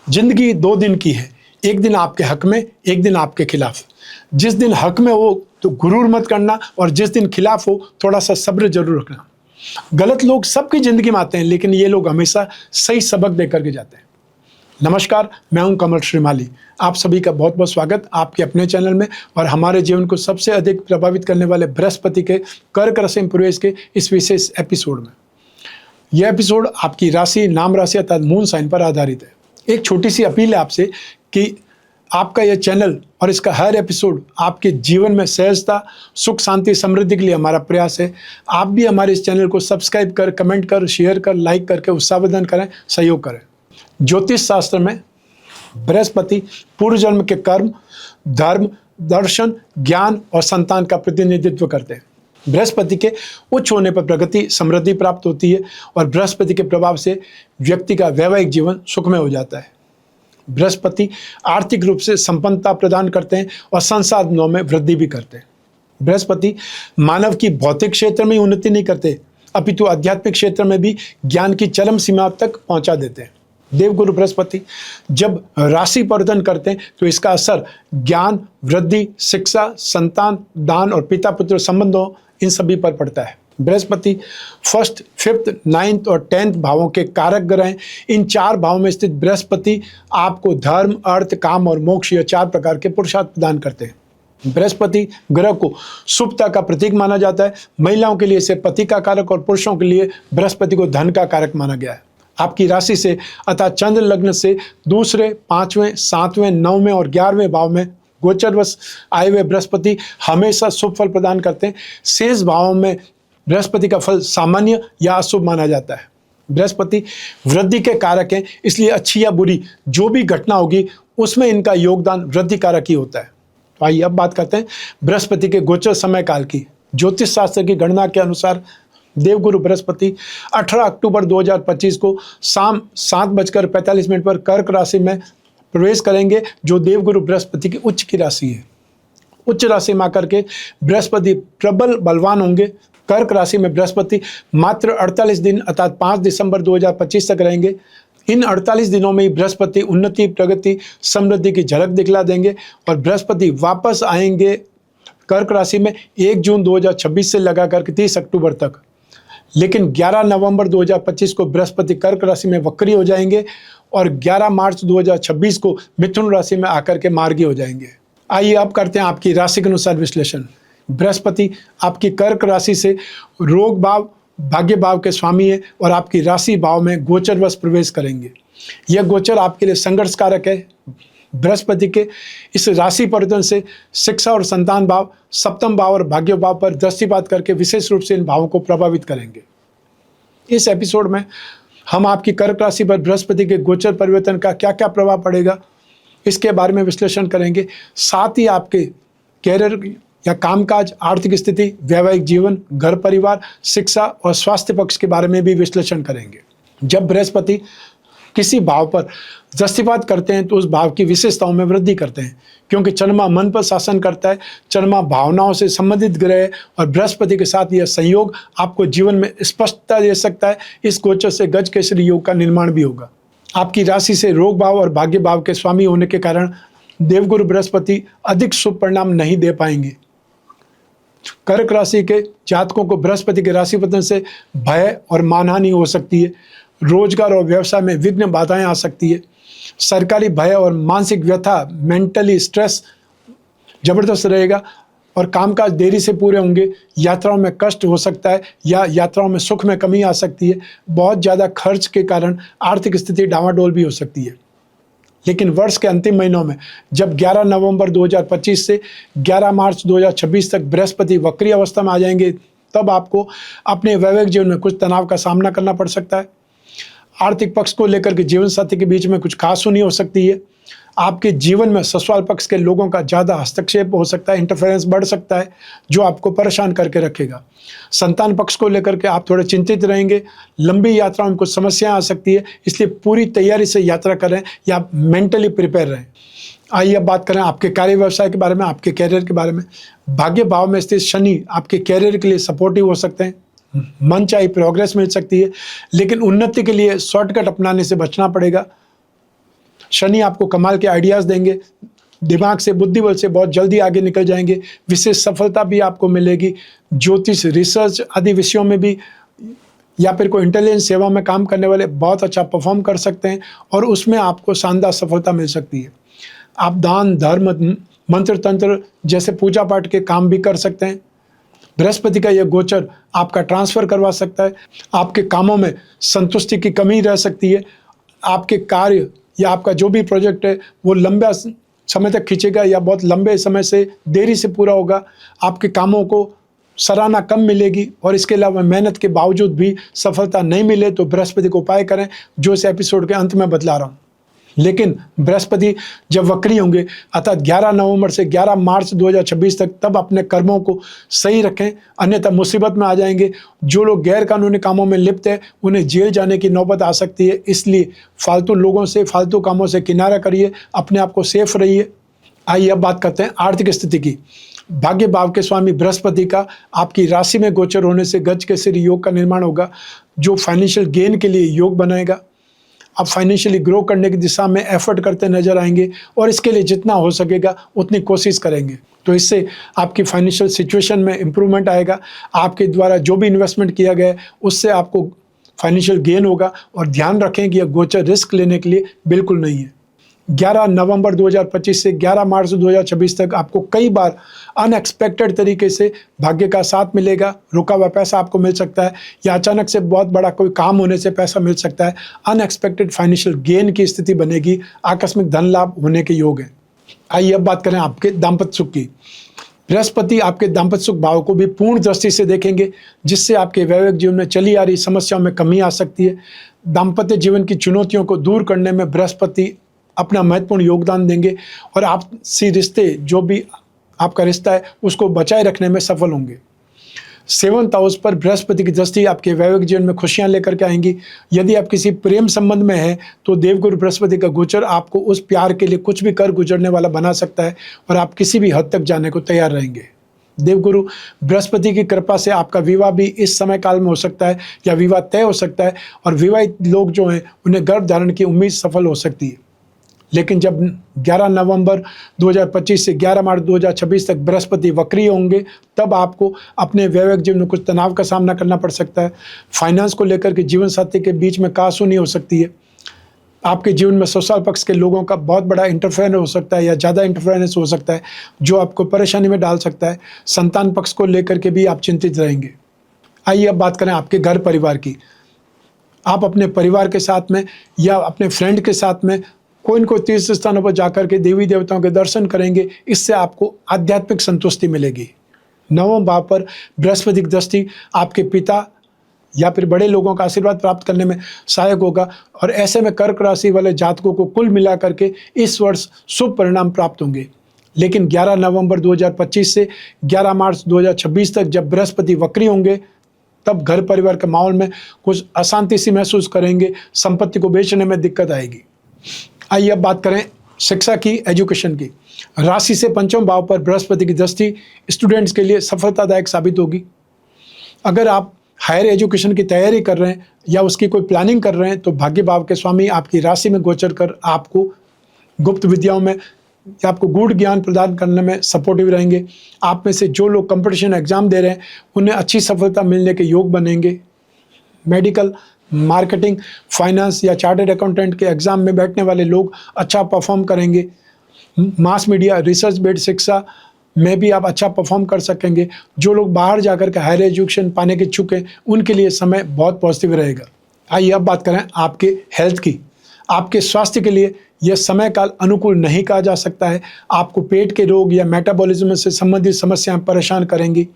जिंदगी 2 दिन की है, एक दिन आपके हक में, एक दिन आपके खिलाफ। जिस दिन हक में हो तो गुरूर मत करना, और जिस दिन खिलाफ हो थोड़ा सा सब्र जरूर रखना। गलत लोग सबकी जिंदगी में आते हैं, लेकिन ये लोग हमेशा सही सबक दे करके जाते हैं। नमस्कार, मैं हूं कमल श्रीमाली। आप सभी का बहुत बहुत स्वागत आपके अपने चैनल में, और हमारे जीवन को सबसे अधिक प्रभावित करने वाले बृहस्पति के कर्क राशि में प्रवेश के इस विशेष एपिसोड में। यह एपिसोड आपकी राशि, नाम राशि अर्थात मून साइन पर आधारित है। एक छोटी सी अपील है आपसे कि आपका यह चैनल और इसका हर एपिसोड आपके जीवन में सहजता, सुख, शांति, समृद्धि के लिए हमारा प्रयास है। आप भी हमारे इस चैनल को सब्सक्राइब कर, कमेंट कर, शेयर कर, लाइक करके उत्साहवर्धन करें, सहयोग करें। ज्योतिष शास्त्र में बृहस्पति पूर्व जन्म के कर्म, धर्म, दर्शन, ज्ञान और संतान का प्रतिनिधित्व करते हैं। बृहस्पति के उच्च होने पर प्रगति, समृद्धि प्राप्त होती है, और बृहस्पति के प्रभाव से व्यक्ति का वैवाहिक जीवन सुखमय हो जाता है। बृहस्पति आर्थिक रूप से संपन्नता प्रदान करते हैं और संसाधनों में वृद्धि भी करते हैं। बृहस्पति मानव की भौतिक क्षेत्र में उन्नति नहीं करते, अपितु आध्यात्मिक क्षेत्र में भी ज्ञान की चरम सीमा तक पहुंचा देते हैं। देवगुरु बृहस्पति जब राशि परिवर्तन करते हैं तो इसका असर ज्ञान, वृद्धि, शिक्षा, संतान, दान और पिता पुत्र संबंधों इन सभी पर पड़ता है। बृहस्पति 1st, 5th, 9th और 10th भावों के कारक ग्रह हैं। इन 4 भावों में स्थित बृहस्पति आपको धर्म, अर्थ, काम और मोक्ष, यह 4 प्रकार के पुरुषार्थ प्रदान करते हैं। बृहस्पति ग्रह को शुभता का प्रतीक माना जाता है। महिलाओं के लिए इसे पति का कारक और पुरुषों के लिए बृहस्पति को धन का कारक माना गया है। आपकी राशि से अर्थात चंद्र लग्न से दूसरे, 5वें, 7वें, 9वें और 11वें भाव में गोचरवश आए हुए बृहस्पति हमेशा शुभ फल प्रदान करते हैं। शेष भावों में बृहस्पति का फल सामान्य या अशुभ माना जाता है। बृहस्पति वृद्धि के कारक हैं, इसलिए अच्छी या बुरी जो भी घटना होगी उसमें इनका योगदान वृद्धि कारक ही होता है। तो आइए अब बात करते हैं बृहस्पति के गोचर समय काल की। ज्योतिष शास्त्र की गणना के अनुसार देवगुरु बृहस्पति 18 अक्टूबर 2025 को शाम 7:45 पर कर्क राशि में प्रवेश करेंगे, जो देवगुरु बृहस्पति की उच्च की राशि है। उच्च राशि में आकर के बृहस्पति प्रबल बलवान होंगे। कर्क राशि में बृहस्पति मात्र 48 दिन अर्थात 5 दिसंबर 2025 तक रहेंगे। इन 48 दिनों में ही बृहस्पति उन्नति, प्रगति, समृद्धि की झलक दिखला देंगे, और बृहस्पति वापस आएंगे कर्क राशि में 1 जून 2026 से लगा करके 30 अक्टूबर तक। लेकिन 11 नवंबर 2025 को बृहस्पति कर्क राशि में वक्री हो जाएंगे, और 11 मार्च 2026 को मिथुन राशि में आकर के मार्गी हो जाएंगे। आइए अब करते हैं आपकी राशि के अनुसार विश्लेषण। बृहस्पति आपकी कर्क राशि से रोग भाव, भाग्य भाव के स्वामी है, और आपकी राशि भाव में गोचरवश प्रवेश करेंगे। यह गोचर आपके लिए संघर्ष कारक है। बृहस्पति के इस राशि परिवर्तन से शिक्षा और संतान भाव, सप्तम भाव और भाग्य भाव पर दृष्टिपात करके विशेष रूप से इन भावों को प्रभावित करेंगे। इस एपिसोड में हम आपकी कर्क राशि पर बृहस्पति के गोचर परिवर्तन का क्या क्या प्रभाव पड़ेगा इसके बारे में विश्लेषण करेंगे। साथ ही आपके कैरियर या कामकाज, आर्थिक स्थिति, वैवाहिक जीवन, घर परिवार, शिक्षा और स्वास्थ्य पक्ष के बारे में भी विश्लेषण करेंगे। जब बृहस्पति किसी भाव पर दृष्टिपात करते हैं तो उस भाव की विशेषताओं में वृद्धि करते हैं, क्योंकि चंद्रमा मन पर शासन करता है। चंद्रमा भावनाओं से संबंधित ग्रह है, और बृहस्पति के साथ यह संयोग आपको जीवन में स्पष्टता दे सकता है। इस गोचर से गज केसरी योग का निर्माण भी होगा। आपकी राशि से रोग भाव और भाग्य भाव के स्वामी होने के कारण देवगुरु बृहस्पति अधिक शुभ परिणाम नहीं दे पाएंगे। कर्क राशि के जातकों को बृहस्पति के राशि पतन से भय और मानहानि हो सकती है। रोजगार और व्यवसाय में विघ्न बाधाएं आ सकती है। सरकारी भय और मानसिक व्यथा, मेंटली स्ट्रेस जबरदस्त रहेगा, और कामकाज देरी से पूरे होंगे। यात्राओं में कष्ट हो सकता है, या यात्राओं में सुख में कमी आ सकती है। बहुत ज़्यादा खर्च के कारण आर्थिक स्थिति डामाडोल भी हो सकती है। लेकिन वर्ष के अंतिम महीनों में जब 11 नवंबर 2025 से 11 मार्च 2026 तक बृहस्पति वक्री अवस्था में आ जाएंगे, तब आपको अपने वैवाहिक जीवन में कुछ तनाव का सामना करना पड़ सकता है। आर्थिक पक्ष को लेकर के जीवन साथी के बीच में कुछ खास सुनी हो सकती है। आपके जीवन में ससुराल पक्ष के लोगों का ज़्यादा हस्तक्षेप हो सकता है, इंटरफेरेंस बढ़ सकता है, जो आपको परेशान करके रखेगा। संतान पक्ष को लेकर के आप थोड़े चिंतित रहेंगे। लंबी यात्राओं में कुछ समस्याएं आ सकती है, इसलिए पूरी तैयारी से यात्रा करें या मेंटली प्रिपेयर रहें। आइए अब बात करें आपके कार्य व्यवसाय के बारे में, आपके कैरियर के बारे में। भाग्य भाव में स्थित शनि आपके कैरियर के लिए सपोर्टिव हो सकते हैं। मन चाहे प्रोग्रेस मिल सकती है, लेकिन उन्नति के लिए शॉर्टकट अपनाने से बचना पड़ेगा। शनि आपको कमाल के आइडियाज़ देंगे, दिमाग से, बुद्धि बल से बहुत जल्दी आगे निकल जाएंगे, विशेष सफलता भी आपको मिलेगी। ज्योतिष, रिसर्च आदि विषयों में भी या फिर कोई इंटेलिजेंस सेवा में काम करने वाले बहुत अच्छा परफॉर्म कर सकते हैं और उसमें आपको शानदार सफलता मिल सकती है। आप दान, धर्म, मंत्र तंत्र जैसे पूजा पाठ के काम भी कर सकते हैं। बृहस्पति का यह गोचर आपका ट्रांसफर करवा सकता है। आपके कामों में संतुष्टि की कमी रह सकती है। आपके कार्य या आपका जो भी प्रोजेक्ट है वो लंबा समय तक खींचेगा या बहुत लंबे समय से देरी से पूरा होगा। आपके कामों को सराहना कम मिलेगी और इसके अलावा मेहनत के बावजूद भी सफलता नहीं मिले तो बृहस्पति को उपाय करें, जो इस एपिसोड के अंत में बतला रहा हूँ। लेकिन बृहस्पति जब वक्री होंगे अर्थात 11 नवंबर से 11 मार्च 2026 तक, तब अपने कर्मों को सही रखें, अन्यथा मुसीबत में आ जाएंगे। जो लोग गैर कानूनी कामों में लिप्त हैं उन्हें जेल जाने की नौबत आ सकती है। इसलिए फालतू लोगों से, फालतू कामों से किनारा करिए, अपने आप को सेफ रहिए। आइए अब बात करते हैं आर्थिक स्थिति की। भाग्य भाव के स्वामी बृहस्पति का आपकी राशि में गोचर होने से गज के सिर योग का निर्माण होगा, जो फाइनेंशियल गेन के लिए योग बनाएगा। आप फाइनेंशियली ग्रो करने की दिशा में एफर्ट करते नजर आएंगे और इसके लिए जितना हो सकेगा उतनी कोशिश करेंगे, तो इससे आपकी फाइनेंशियल सिचुएशन में इम्प्रूवमेंट आएगा। आपके द्वारा जो भी इन्वेस्टमेंट किया गया है उससे आपको फाइनेंशियल गेन होगा। और ध्यान रखें कि यह गोचर रिस्क लेने के लिए बिल्कुल नहीं है। 11 नवंबर 2025 से 11 मार्च 2026 तक आपको कई बार अनएक्सपेक्टेड तरीके से भाग्य का साथ मिलेगा। रुका हुआ पैसा आपको मिल सकता है या अचानक से बहुत बड़ा कोई काम होने से पैसा मिल सकता है। अनएक्सपेक्टेड फाइनेंशियल गेन की स्थिति बनेगी, आकस्मिक धन लाभ होने के योग है। आइए अब बात करें आपके दाम्पत्य सुख की। बृहस्पति आपके दाम्पत्य सुख भाव को भी पूर्ण दृष्टि से देखेंगे, जिससे आपके वैवाहिक जीवन में चली आ रही समस्याओं में कमी आ सकती है। दाम्पत्य जीवन की चुनौतियों को दूर करने में बृहस्पति अपना महत्वपूर्ण योगदान देंगे और आपसी रिश्ते, जो भी आपका रिश्ता है, उसको बचाए रखने में सफल होंगे। 7th हाउस पर बृहस्पति की दृष्टि आपके वैवाहिक जीवन में खुशियां लेकर के आएंगी। यदि आप किसी प्रेम संबंध में हैं तो देवगुरु बृहस्पति का गोचर आपको उस प्यार के लिए कुछ भी कर गुजरने वाला बना सकता है और आप किसी भी हद तक जाने को तैयार रहेंगे। देवगुरु बृहस्पति की कृपा से आपका विवाह भी इस समय काल में हो सकता है या विवाह तय हो सकता है और विवाहित लोग जो हैं उन्हें गर्भ धारण की उम्मीद सफल हो सकती है। लेकिन जब 11 नवंबर 2025 से 11 मार्च 2026 तक बृहस्पति वक्री होंगे, तब आपको अपने वैवाहिक जीवन में कुछ तनाव का सामना करना पड़ सकता है। फाइनेंस को लेकर के जीवन साथी के बीच में कहासुनी हो सकती है। आपके जीवन में ससुराल पक्ष के लोगों का बहुत बड़ा इंटरफेरेंस हो सकता है या ज़्यादा इंटरफेरेंस हो सकता है, जो आपको परेशानी में डाल सकता है। संतान पक्ष को लेकर के भी आप चिंतित रहेंगे। आइए अब बात करें आपके घर परिवार की। आप अपने परिवार के साथ में या अपने फ्रेंड के साथ में कोई न कोई तीर्थ स्थानों पर जाकर के देवी देवताओं के दर्शन करेंगे, इससे आपको आध्यात्मिक संतुष्टि मिलेगी। 9वें भाव पर बृहस्पति की दृष्टि आपके पिता या फिर बड़े लोगों का आशीर्वाद प्राप्त करने में सहायक होगा और ऐसे में कर्क राशि वाले जातकों को कुल मिला करके इस वर्ष शुभ परिणाम प्राप्त होंगे। लेकिन 11 नवंबर 2025 से 11 मार्च 2026 तक जब बृहस्पति वक्री होंगे, तब घर परिवार के माहौल में कुछ अशांति सी महसूस करेंगे, संपत्ति को बेचने में दिक्कत आएगी। आइए अब बात करें शिक्षा की, एजुकेशन की। राशि से 5वें भाव पर बृहस्पति की दृष्टि स्टूडेंट्स के लिए सफलतादायक साबित होगी। अगर आप हायर एजुकेशन की तैयारी कर रहे हैं या उसकी कोई प्लानिंग कर रहे हैं तो भाग्य भाव के स्वामी आपकी राशि में गोचर कर आपको गुप्त विद्याओं में या आपको गूढ़ ज्ञान प्रदान करने में सपोर्टिव रहेंगे। आप में से जो लोग कंपटीशन एग्जाम दे रहे हैं उन्हें अच्छी सफलता मिलने के योग बनेंगे। मेडिकल, मार्केटिंग, फाइनेंस या चार्टर्ड अकाउंटेंट के एग्जाम में बैठने वाले लोग अच्छा परफॉर्म करेंगे। मास मीडिया, रिसर्च बेस्ड शिक्षा में भी आप अच्छा परफॉर्म कर सकेंगे। जो लोग बाहर जाकर के हायर एजुकेशन पाने के इच्छुक हैं उनके लिए समय बहुत पॉजिटिव रहेगा। आइए अब बात करें आपके हेल्थ की। आपके स्वास्थ्य के लिए यह समय काल अनुकूल नहीं कहा जा सकता है। आपको पेट के रोग या मेटाबॉलिज्म से संबंधित समस्याएं परेशान करेंगी।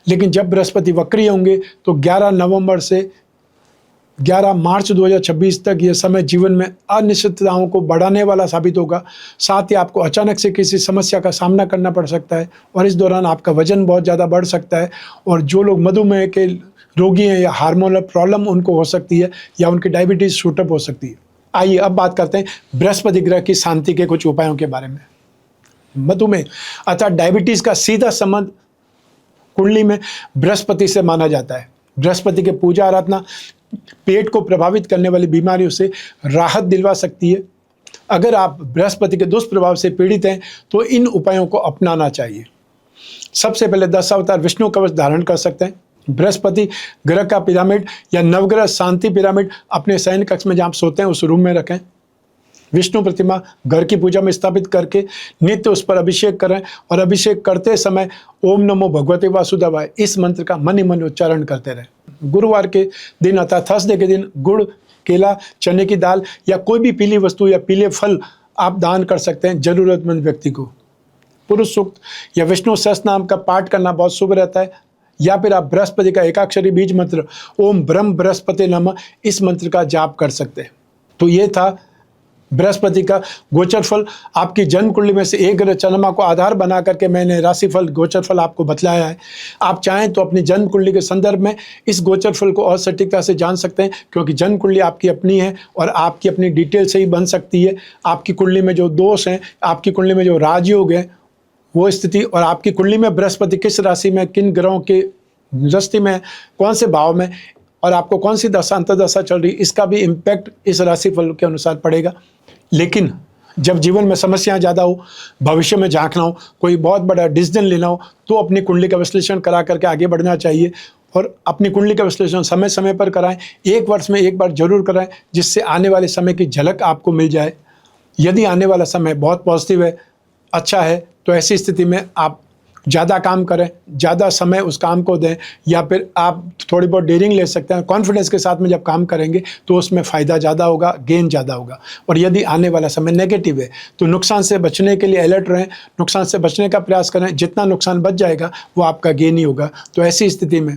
लेकिन जब बृहस्पति वक्री होंगे तो 11 नवंबर से 11 मार्च 2026 तक यह समय जीवन में अनिश्चितताओं को बढ़ाने वाला साबित होगा। साथ ही आपको अचानक से किसी समस्या का सामना करना पड़ सकता है और इस दौरान आपका वजन बहुत ज़्यादा बढ़ सकता है। और जो लोग मधुमेह के रोगी हैं या हार्मोनल प्रॉब्लम उनको हो सकती है या उनकी डायबिटीज़ शूटअप हो सकती है। आइए अब बात करते हैं बृहस्पति ग्रह की शांति के कुछ उपायों के बारे में। मधुमेह अर्थात डायबिटीज़ का सीधा संबंध कुंडली में बृहस्पति से माना जाता है। बृहस्पति के पूजा आराधना पेट को प्रभावित करने वाली बीमारियों से राहत दिलवा सकती है। अगर आप बृहस्पति के दुष्प्रभाव से पीड़ित हैं तो इन उपायों को अपनाना चाहिए। सबसे पहले 10 अवतार विष्णु कवच धारण कर सकते हैं। बृहस्पति ग्रह का पिरामिड या नवग्रह शांति पिरामिड अपने शयन कक्ष में जहाँ आप सोते हैं उस रूम में रखें। विष्णु प्रतिमा घर की पूजा में स्थापित करके नित्य उस पर अभिषेक करें और अभिषेक करते समय ओम नमो भगवते वासुदेवाय इस मंत्र का मन ही मन उच्चारण करते रहें। गुरुवार के दिन अर्थात थर्सडे के दिन गुड़, केला, चने की दाल या कोई भी पीली वस्तु या पीले फल आप दान कर सकते हैं जरूरतमंद व्यक्ति को। पुरुष सूक्त या विष्णु सहस्त्र नाम का पाठ करना बहुत शुभ रहता है, या फिर आप बृहस्पति का एकाक्षरी बीज मंत्र ओम ब्रह्म बृहस्पति नमः इस मंत्र का जाप कर सकते हैं। तो ये था बृहस्पति का गोचर फल। आपकी जन्म कुंडली में से एक ग्रह चंद्रमा को आधार बना करके मैंने राशिफल गोचर फल आपको बतलाया है। आप चाहें तो अपनी जन्म कुंडली के संदर्भ में इस गोचर फल को और सटीकता से जान सकते हैं, क्योंकि जन्म कुंडली आपकी अपनी है और आपकी अपनी डिटेल से ही बन सकती है। आपकी कुंडली में जो दोष हैं, आपकी कुंडली में जो राजयोग है वो स्थिति, और आपकी कुंडली में बृहस्पति किस राशि में, किन ग्रहों के दृष्टि में, कौन से भाव में, और आपको कौन सी दशा अंतर्दशा चल रही, इसका भी इम्पैक्ट इस राशिफल के अनुसार पड़ेगा। लेकिन जब जीवन में समस्याएं ज़्यादा हो, भविष्य में झांकना हो, कोई बहुत बड़ा डिसीजन लेना हो, तो अपनी कुंडली का विश्लेषण करा करके आगे बढ़ना चाहिए। और अपनी कुंडली का विश्लेषण समय समय पर कराएं, 1 वर्ष में 1 बार जरूर कराएं, जिससे आने वाले समय की झलक आपको मिल जाए। यदि आने वाला समय बहुत पॉजिटिव है, अच्छा है, तो ऐसी स्थिति में आप ज़्यादा काम करें, ज़्यादा समय उस काम को दें, या फिर आप थोड़ी बहुत डेयरिंग ले सकते हैं। कॉन्फिडेंस के साथ में जब काम करेंगे तो उसमें फ़ायदा ज़्यादा होगा, गेन ज़्यादा होगा। और यदि आने वाला समय नेगेटिव है तो नुकसान से बचने के लिए अलर्ट रहें, नुकसान से बचने का प्रयास करें। जितना नुकसान बच जाएगा वो आपका गेन ही होगा। तो ऐसी स्थिति में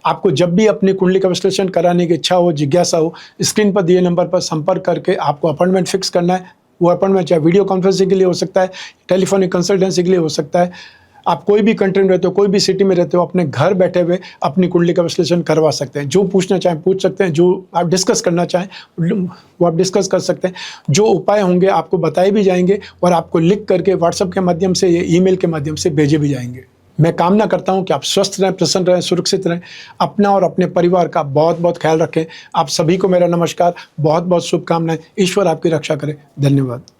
आपको जब भी अपनी कुंडली का विश्लेषण कराने की इच्छा हो, जिज्ञासा हो, स्क्रीन पर दिए नंबर पर संपर्क करके आपको अपॉइंटमेंट फिक्स करना है। वो अपॉइंटमेंट चाहे वीडियो कॉन्फ्रेंसिंग के लिए हो सकता है, टेलीफोनिक कंसल्टेंसी के लिए हो सकता है। आप कोई भी कंट्री में रहते हो, कोई भी सिटी में रहते हो, अपने घर बैठे हुए अपनी कुंडली का विश्लेषण करवा सकते हैं। जो पूछना चाहें पूछ सकते हैं, जो आप डिस्कस करना चाहें वो आप डिस्कस कर सकते हैं। जो उपाय होंगे आपको बताए भी जाएंगे और आपको लिख करके व्हाट्सएप के माध्यम से या ईमेल के माध्यम से भेजे भी जाएंगे। मैं कामना करता हूं कि आप स्वस्थ रहें, प्रसन्न रहें, सुरक्षित रहें। अपना और अपने परिवार का बहुत बहुत ख्याल रखें। आप सभी को मेरा नमस्कार, बहुत बहुत शुभकामनाएं। ईश्वर आपकी रक्षा करे। धन्यवाद।